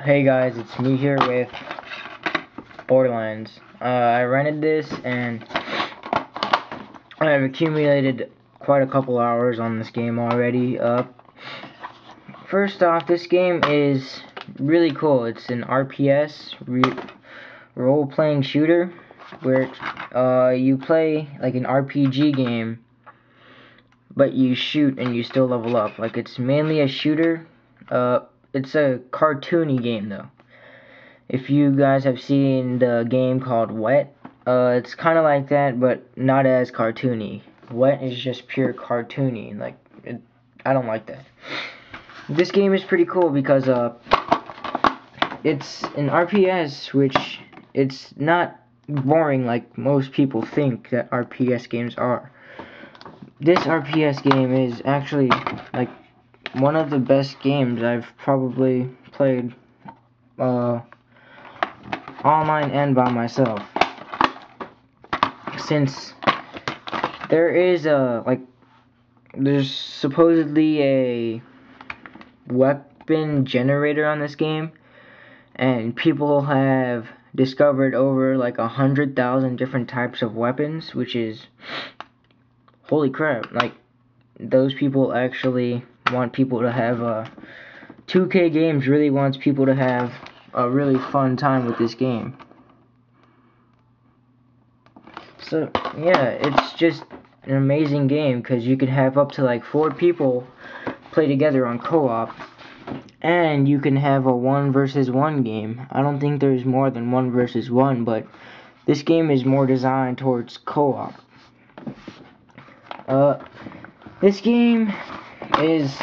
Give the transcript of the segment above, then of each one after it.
Hey guys, it's me here with Borderlands. I rented this and I've accumulated quite a couple hours on this game already. First off, this game is really cool. It's an RPS, role-playing shooter, where you play like an RPG game, but you shoot and you still level up. Like, it's mainly a shooter. It's a cartoony game though. If you guys have seen the game called Wet, it's kind of like that, but not as cartoony. Wet is just pure cartoony. I don't like that. This game is pretty cool because it's an RPS, which it's not boring like most people think that RPS games are. This RPS game is actually like one of the best games I've probably played online and by myself, since there's supposedly a weapon generator on this game, and people have discovered over like 100,000 different types of weapons, which is holy crap. Like, those people actually want people to have 2K Games really wants people to have a really fun time with this game. So yeah, it's just an amazing game because you can have up to like 4 people play together on co-op, and you can have a 1 versus 1 game. I don't think there's more than 1 versus 1, but this game is more designed towards co-op. This game is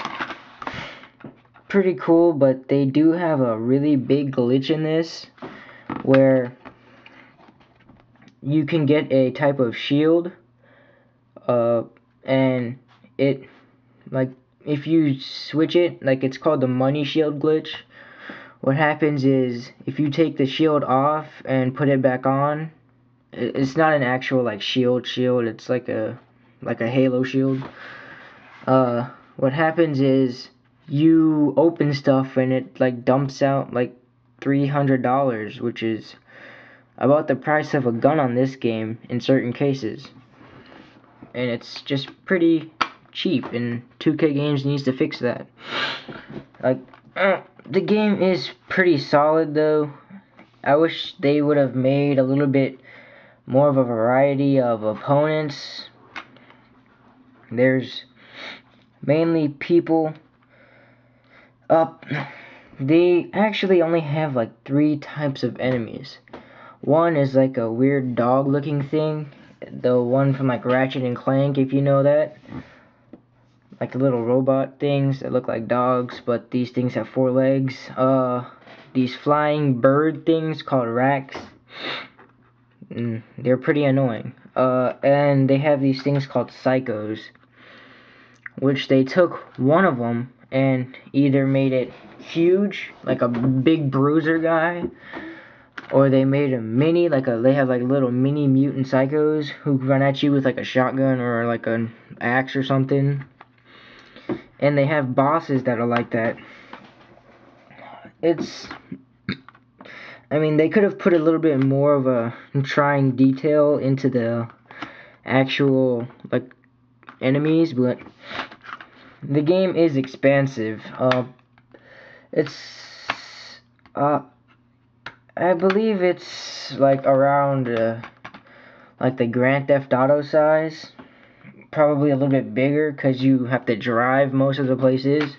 pretty cool, but they do have a really big glitch in this where you can get a type of shield, and it, like, if you switch it, like, it's called the money shield glitch. What happens is, if you take the shield off and put it back on, it's not an actual like shield, it's like a halo shield. What happens is, you open stuff and it like dumps out like $300, which is about the price of a gun on this game in certain cases, and it's just pretty cheap, and 2K Games needs to fix that. Like, the game is pretty solid though. I wish they would have made a little bit more of a variety of opponents. There's mainly people they actually only have like 3 types of enemies. One is like a weird dog looking thing, the one from like Ratchet and Clank, if you know that. Like the little robot things that look like dogs, but these things have 4 legs. These flying bird things called racks. They're pretty annoying. And they have these things called psychos, which they took one of them and either made it huge, like a big bruiser guy, or they made him mini, they have like little mini mutant psychos who run at you with like a shotgun or like an axe or something. And they have bosses that are like that. They could have put a little bit more of a trying detail into the actual like enemies, but the game is expansive. I believe it's like around like the Grand Theft Auto size, probably a little bit bigger because you have to drive most of the places,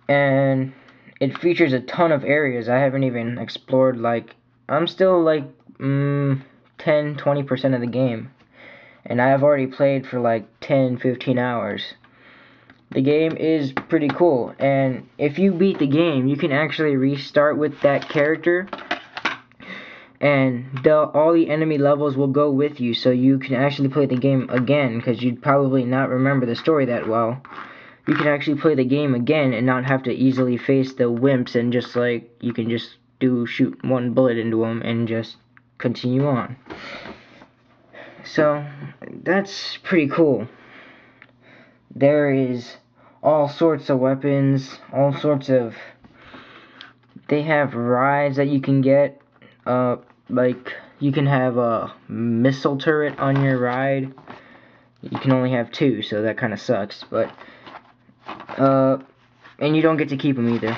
and it features a ton of areas I haven't even explored. Like, I'm still like 10-20% of the game, and I have already played for like 10-15 hours. The game is pretty cool, and if you beat the game, you can actually restart with that character, and all the enemy levels will go with you, so you can actually play the game again, because you'd probably not remember the story that well. You can actually play the game again and not have to easily face the wimps, and just like, you can just shoot one bullet into them and just continue on. So, that's pretty cool. There is all sorts of weapons, all sorts of They have rides that you can get. Like you can have a missile turret on your ride. You can only have 2, so that kind of sucks. But and you don't get to keep them either.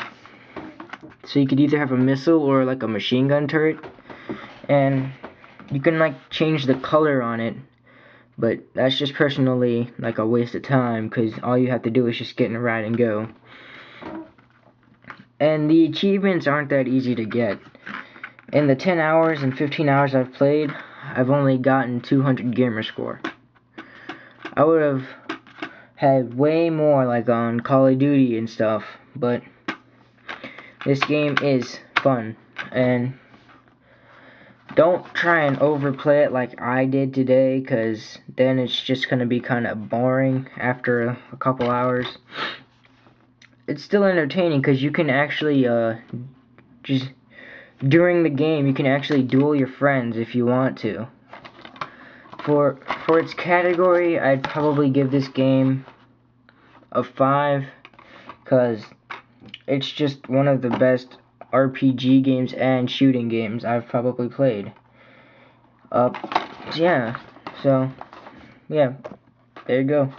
So you could either have a missile or like a machine gun turret, and you can like change the color on it. But that's just personally like a waste of time, because all you have to do is just get in a ride and go. And the achievements aren't that easy to get. In the 10 hours and 15 hours I've played, I've only gotten 200 gamer score. I would have had way more like on Call of Duty and stuff, but this game is fun. And don't try and overplay it like I did today, because then it's just going to be kind of boring after a couple hours. It's still entertaining because you can actually just during the game you can actually duel your friends if you want to. For its category, I'd probably give this game a 5, because it's just one of the best RPG games and shooting games I've probably played. Yeah, so, yeah, there you go.